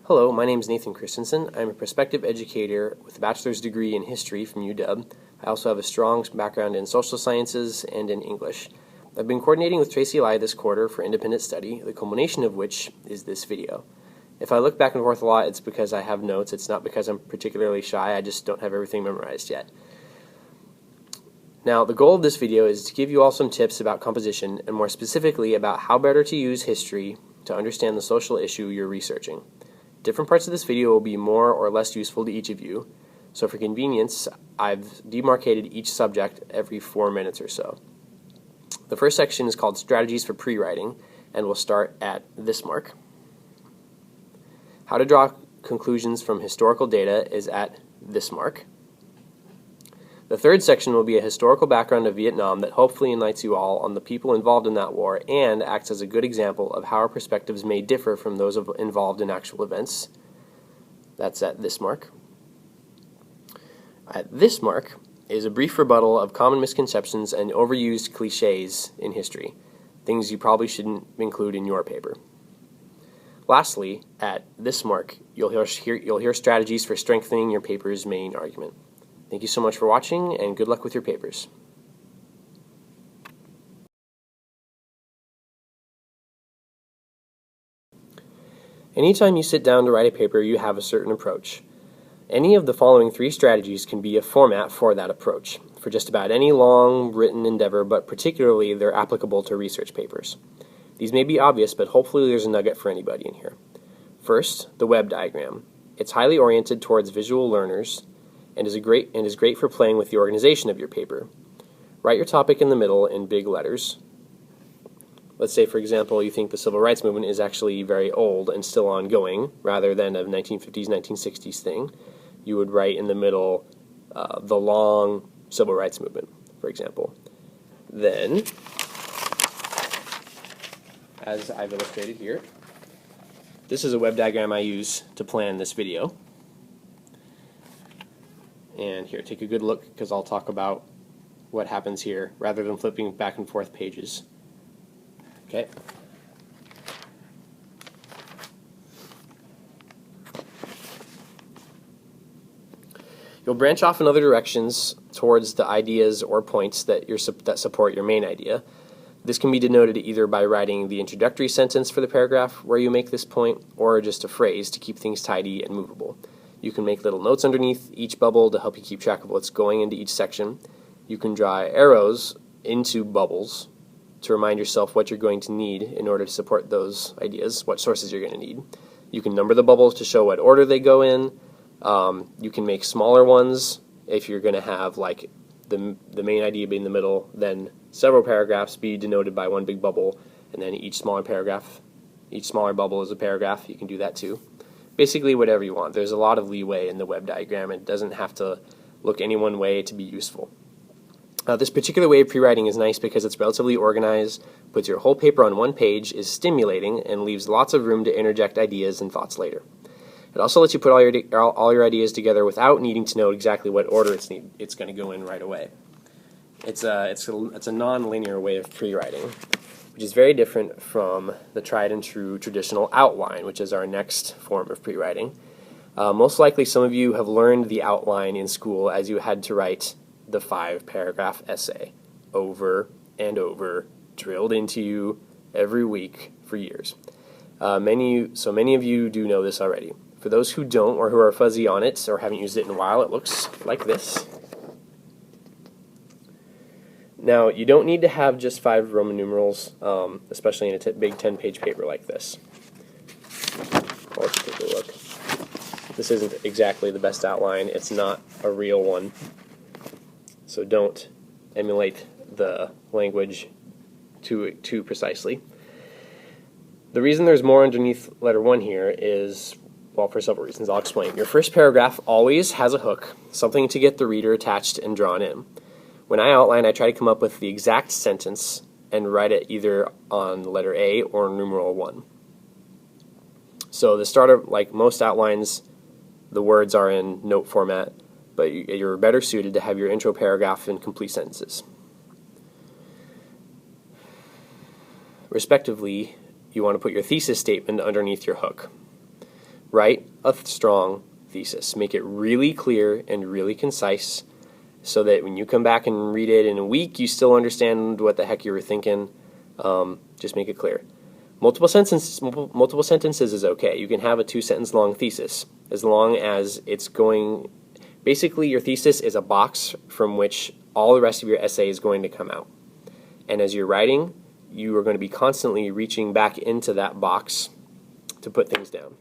Hello, my name is Nathan Christensen. I'm a prospective educator with a bachelor's degree in history from UW. I also have a strong background in social sciences and in English. I've been coordinating with Tracy Lai this quarter for independent study, the culmination of which is this video. If I look back and forth a lot, it's because I have notes. It's not because I'm particularly shy, I just don't have everything memorized yet. Now, the goal of this video is to give you all some tips about composition, and more specifically about how better to use history to understand the social issue you're researching. Different parts of this video will be more or less useful to each of you, so for convenience, I've demarcated each subject every 4 minutes or so. The first section is called Strategies for Pre-Writing, and we'll start at this mark. How to draw conclusions from historical data is at this mark. The third section will be a historical background of Vietnam that hopefully enlightens you all on the people involved in that war and acts as a good example of how our perspectives may differ from those involved in actual events. That's at this mark. At this mark is a brief rebuttal of common misconceptions and overused cliches in history, things you probably shouldn't include in your paper. Lastly, at this mark, you'll hear strategies for strengthening your paper's main argument. Thank you so much for watching, and good luck with your papers. Anytime you sit down to write a paper, you have a certain approach. Any of the following 3 strategies can be a format for that approach, for just about any long written endeavor, but particularly they're applicable to research papers. These may be obvious, but hopefully there's a nugget for anybody in here. First, the web diagram. It's highly oriented towards visual learners, and is great for playing with the organization of your paper. Write your topic in the middle in big letters. Let's say, for example, you think the civil rights movement is actually very old and still ongoing, rather than a 1950s, 1960s thing. You would write in the middle the long civil rights movement, for example. Then, as I've illustrated here, this is a web diagram I use to plan this video. And here, take a good look, because I'll talk about what happens here rather than flipping back and forth pages. Okay. You'll branch off in other directions towards the ideas or points that support your main idea. This can be denoted either by writing the introductory sentence for the paragraph where you make this point, or just a phrase to keep things tidy and movable. You can make little notes underneath each bubble to help you keep track of what's going into each section. You can draw arrows into bubbles to remind yourself what you're going to need in order to support those ideas, what sources you're going to need. You can number the bubbles to show what order they go in. You can make smaller ones if you're going to have like the main idea be in the middle, then several paragraphs be denoted by one big bubble, and then each smaller bubble is a paragraph. You can do that too. Basically whatever you want. There's a lot of leeway in the web diagram. It doesn't have to look any one way to be useful. This particular way of pre-writing is nice because it's relatively organized, puts your whole paper on one page, is stimulating, and leaves lots of room to interject ideas and thoughts later. It also lets you put all your ideas together without needing to know exactly what order it's going to go in right away. It's a non-linear way of pre-writing, which is very different from the tried and true traditional outline, which is our next form of pre-writing. Most likely some of you have learned the outline in school as you had to write the 5-paragraph essay over and over, drilled into you every week for years. So many of you do know this already. For those who don't, or who are fuzzy on it, or haven't used it in a while, it looks like this. Now, you don't need to have just 5 Roman numerals, especially in a big 10-page paper like this. Let's take a look. This isn't exactly the best outline. It's not a real one. So don't emulate the language too precisely. The reason there's more underneath letter 1 here is, well, for several reasons. I'll explain. Your first paragraph always has a hook, something to get the reader attached and drawn in. When I outline, I try to come up with the exact sentence and write it either on letter A or numeral 1. So the starter, like most outlines, the words are in note format, but you're better suited to have your intro paragraph in complete sentences. Respectively, you want to put your thesis statement underneath your hook. Write a strong thesis. Make it really clear and really concise so that when you come back and read it in a week, you still understand what the heck you were thinking. Just make it clear. Multiple sentences is okay. You can have a 2-sentence long thesis as long as it's going. Basically, your thesis is a box from which all the rest of your essay is going to come out. And as you're writing, you are going to be constantly reaching back into that box to put things down.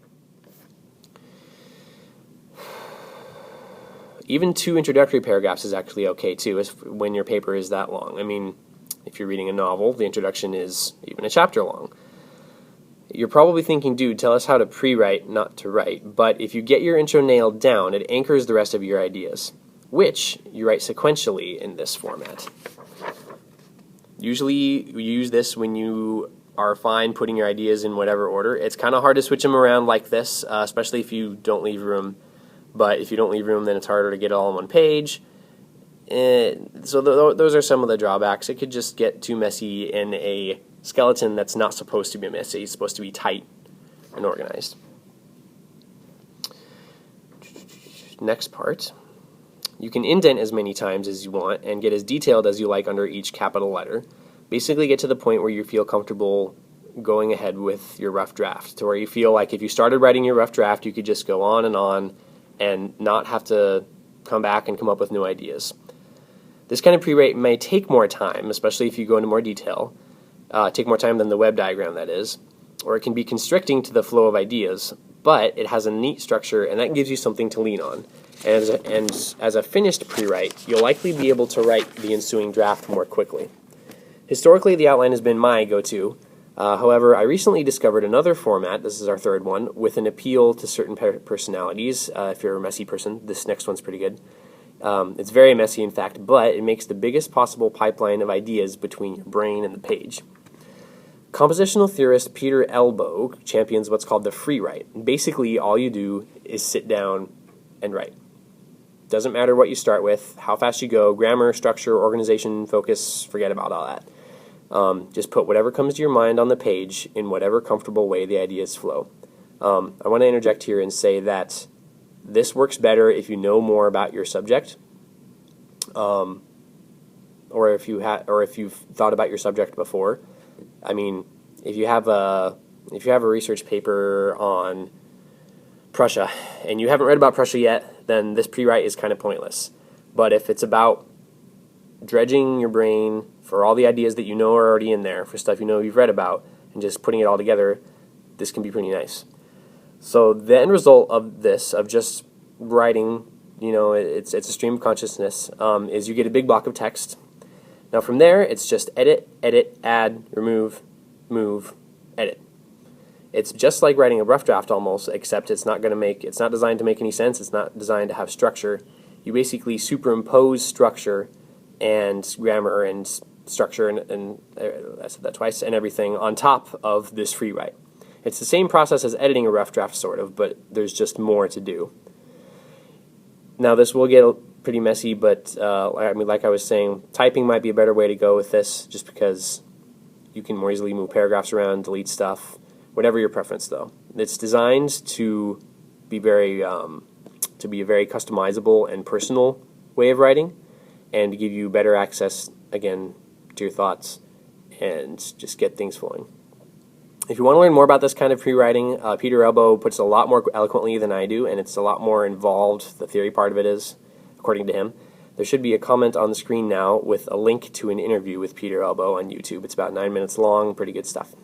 Even 2 introductory paragraphs is actually okay too, when your paper is that long. I mean, if you're reading a novel, the introduction is even a chapter long. You're probably thinking, dude, tell us how to pre-write, not to write. But if you get your intro nailed down, it anchors the rest of your ideas, which you write sequentially in this format. Usually you use this when you are fine putting your ideas in whatever order. It's kind of hard to switch them around like this, especially if you don't leave room. But if you don't leave room, then it's harder to get it all on one page. So those are some of the drawbacks. It could just get too messy in a skeleton that's not supposed to be messy. It's supposed to be tight and organized. Next part. You can indent as many times as you want and get as detailed as you like under each capital letter. Basically get to the point where you feel comfortable going ahead with your rough draft, to where you feel like if you started writing your rough draft, you could just go on and not have to come back and come up with new ideas. This kind of pre-write may take more time, especially if you go into more detail, take more time than the web diagram, that is, or it can be constricting to the flow of ideas, but it has a neat structure, and that gives you something to lean on. And as a finished pre-write, you'll likely be able to write the ensuing draft more quickly. Historically, the outline has been my go-to. However, I recently discovered another format, this is our third one, with an appeal to certain personalities. If you're a messy person, this next one's pretty good. It's very messy, in fact, but it makes the biggest possible pipeline of ideas between your brain and the page. Compositional theorist Peter Elbow champions what's called the free write. Basically, all you do is sit down and write. Doesn't matter what you start with, how fast you go, grammar, structure, organization, focus, forget about all that. Just put whatever comes to your mind on the page in whatever comfortable way the ideas flow. I want to interject here and say that this works better if you know more about your subject, or if you've thought about your subject before. I mean, if you have a research paper on Prussia and you haven't read about Prussia yet, then this pre-write is kind of pointless. But if it's about dredging your brain for all the ideas that you know are already in there, for stuff you know you've read about, and just putting it all together, this can be pretty nice. So the end result of this, of just writing, it's a stream of consciousness, is you get a big block of text. Now from there, it's just edit, add, remove, move, edit. It's just like writing a rough draft almost, except it's not designed to make any sense. It's not designed to have structure. You basically superimpose structure and grammar and structure and I said that twice, and everything on top of this free write. It's the same process as editing a rough draft, sort of, but there's just more to do. Now this will get pretty messy, but like I was saying, typing might be a better way to go with this, just because you can more easily move paragraphs around, delete stuff, whatever your preference though. It's designed to be a very customizable and personal way of writing, and to give you better access, again, to your thoughts, and just get things flowing. If you want to learn more about this kind of pre-writing, Peter Elbow puts it a lot more eloquently than I do, and it's a lot more involved, the theory part of it is, according to him. There should be a comment on the screen now with a link to an interview with Peter Elbow on YouTube. It's about 9 minutes long, pretty good stuff.